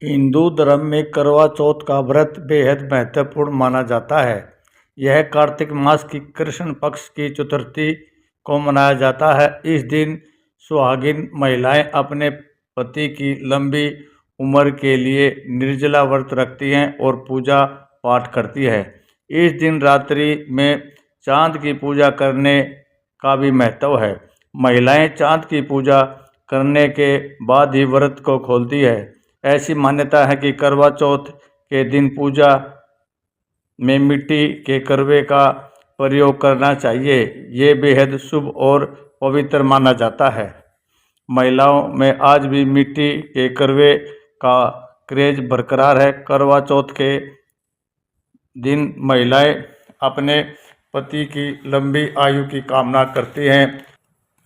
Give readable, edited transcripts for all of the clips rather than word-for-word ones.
हिंदू धर्म में करवा चौथ का व्रत बेहद महत्वपूर्ण माना जाता है। यह कार्तिक मास की कृष्ण पक्ष की चतुर्थी को मनाया जाता है। इस दिन सुहागिन महिलाएं अपने पति की लंबी उम्र के लिए निर्जला व्रत रखती हैं और पूजा पाठ करती है। इस दिन रात्रि में चांद की पूजा करने का भी महत्व है। महिलाएं चांद की पूजा करने के बाद ही व्रत को खोलती है। ऐसी मान्यता है कि करवा चौथ के दिन पूजा में मिट्टी के करवे का प्रयोग करना चाहिए। ये बेहद शुभ और पवित्र माना जाता है। महिलाओं में आज भी मिट्टी के करवे का क्रेज बरकरार है। करवा चौथ के दिन महिलाएं अपने पति की लंबी आयु की कामना करती हैं।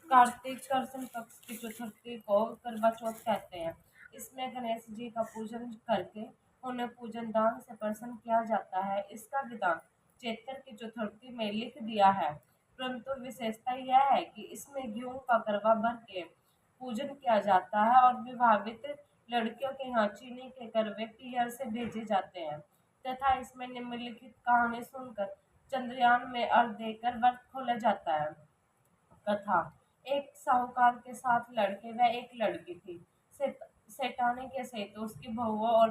कार्तिक कृष्ण पक्ष की चतुर्थी को करवा चौथ कहते हैं। इसमें गणेश जी का पूजन करके उन्हें पूजन दान से प्रसन्न किया जाता है। इसका विधान चैत्र की चतुर्थी में लिख दिया है, परंतु विशेषता यह है कि इसमें गेहूं का करवा भर के पूजन किया जाता है और विवाहित लड़कियों के यहाँ चीनी के करवे पीहर से भेजे जाते हैं तथा इसमें निम्नलिखित कहानी सुनकर चंद्रयान में अर्घ देकर व्रत खोला जाता है। कथा। एक साहूकार के साथ लड़के व एक लड़की थी। सेठानी के सहित उसकी बहुओं और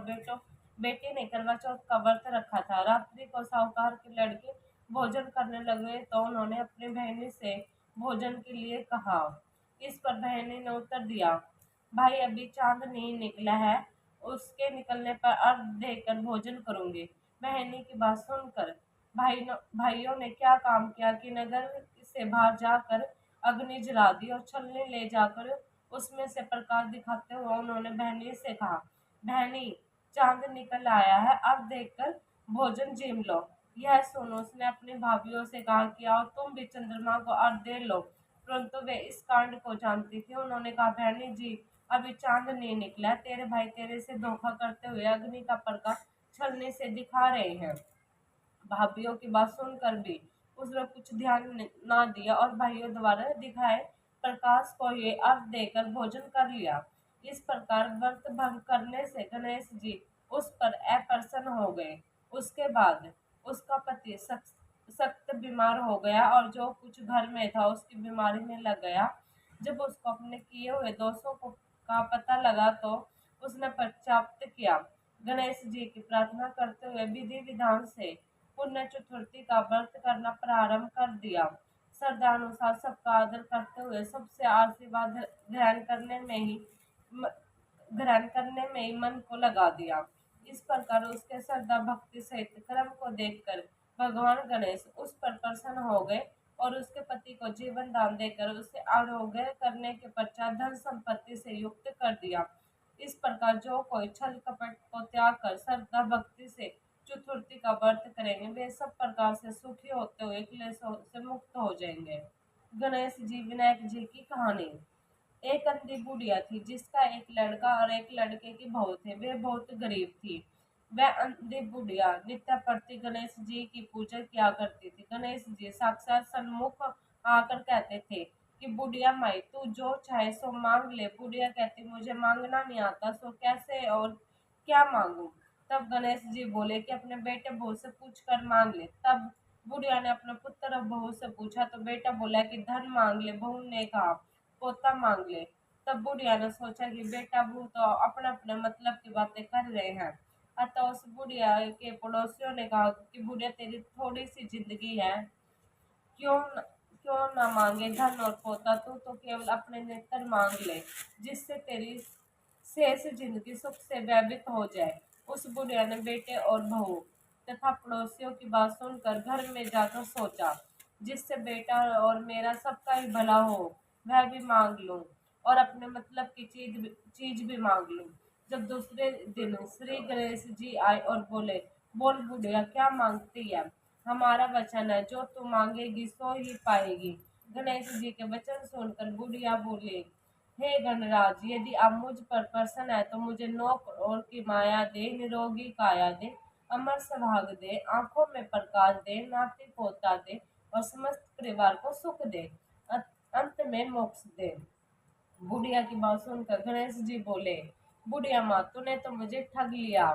बेटे ने करवा चौथ का व्रत रखा था। रात्रि को साहूकार के लड़के भोजन करने लगे तो उन्होंने अपनी बहनी से भोजन के लिए कहा। इस पर बहनी ने उत्तर दिया, भाई अभी चांद नहीं निकला है, उसके निकलने पर अर्घ देकर भोजन करूंगी। बहनी की बात सुनकर भाइयों ने क्या काम किया कि नगर से बाहर जाकर अग्नि जला दी और छलनी ले जाकर उसमें से प्रकाश दिखाते हुए उन्होंने बहनी से कहा, बहनी चांद निकल आया है, अब देखकर भोजन जिम लो। यह सुनो उसने अपनी भाभीियों से कहा कि आओ तुम भी चंद्रमा को अर्घ दे लो, परंतु वे इस कांड को जानती थी। उन्होंने कहा, बहनी जी अभी चांद नहीं निकला, तेरे भाई तेरे से धोखा करते हुए अग्नि का प्रकाश छलनी से दिखा रहे हैं। भाभीियों की बात सुनकर भी उसने कुछ ध्यान ना दिया और भाइयों द्वारा दिखाए प्रकाश को ही अर्घ देकर भोजन कर लिया। इस प्रकार व्रत भंग करने से गणेश जी उस पर अप्रसन्न हो गए। उसके बाद उसका पति सख्त बीमार हो गया और जो कुछ घर में था उसकी बीमारी में लग गया। जब उसको अपने किए हुए दोषों को का पता लगा तो उसने पश्चाताप किया। गणेश जी की प्रार्थना करते हुए विधि विधान से पुण्य चतुर्थी का व्रत करना प्रारंभ कर दिया। श्रद्धानुसार सबका आदर करते हुए सबसे आशीर्वाद म- ग्रहण करने में ही मन को लगा दिया। इस प्रकार उसके श्रद्धा भक्ति सहित कर्म को देखकर भगवान गणेश उस पर प्रसन्न हो गए और उसके पति को जीवन दान देकर उसे आरोग्य करने के पश्चात धन संपत्ति से युक्त कर दिया। इस प्रकार जो कोई छल कपट को त्याग कर श्रद्धा भक्ति से चतुर्थी का व्रत करेंगे वे सब प्रकार से सुखी होते हुए क्लेशों से मुक्त हो जाएंगे। गणेश जी विनायक जी की कहानी। एक अंधी बुढ़िया थी जिसका एक लड़का और एक लड़के की बहू थे। वे बहुत गरीब थी। वह अंधी बुढ़िया नित्य प्रति गणेश जी की पूजा किया करती थी। गणेश जी साक्षात सन्मुख आकर कहते थे कि बुढ़िया माई तू जो चाहे सो मांग ले। बुढ़िया कहती मुझे मांगना नहीं आता, सो कैसे और क्या मांगू। तब गणेश जी बोले कि अपने बेटे बहू से पूछ कर मांग ले। तब बुढ़िया ने अपने पुत्र और बहू से पूछा तो बेटा बोला कि धन मांग ले। बहू ने कहा पोता मांग ले। तब बुढ़िया ने सोचा कि बेटा बहू तो अपने अपने मतलब की बातें कर रहे हैं, अतः उस बुढ़िया के पड़ोसियों ने कहा कि बुढ़िया तेरी थोड़ी सी जिंदगी है, क्यों न मांगे धन और पोता, तू तो केवल अपने नेत्र मांग ले जिससे तेरी शेष जिंदगी सुख से व्यतीत हो जाए। उस बुढ़िया ने बेटे और बहू तथा पड़ोसियों की बात सुनकर घर में जाकर सोचा, जिससे बेटा और मेरा सबका ही भला हो वह भी मांग लूं और अपने मतलब की चीज भी मांग लूं। जब दूसरे दिन श्री गणेश जी आए और बोले, बोल बुढ़िया क्या मांगती है, हमारा वचन है जो तू मांगेगी सो ही पाएगी। गणेश जी के वचन सुनकर बुढ़िया बोले, हे गणराज यदि आप मुझ पर प्रसन्न है तो मुझे 9 करोड़ की माया दे, निरोगी काया दे, अमर सौभाग दे, आंखों में प्रकाश दे, नाती पोता दे और समस्त परिवार को सुख दे, अंत में मोक्ष दे। बुढ़िया की बात सुनकर गणेश जी बोले, बुढ़िया माँ, तूने तो मुझे ठग लिया।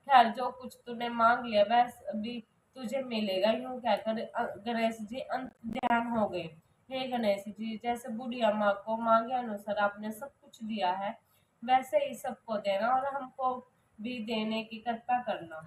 खैर, जो कुछ तूने मांग लिया वह अभी तुझे मिलेगा। यूं कहकर गणेश जी अंत ध्यान हो गए। हे गणेश जी, जैसे बुढ़िया माँ को मांगे अनुसार आपने सब कुछ दिया है, वैसे ही सबको देना और हमको भी देने की कृपा करना।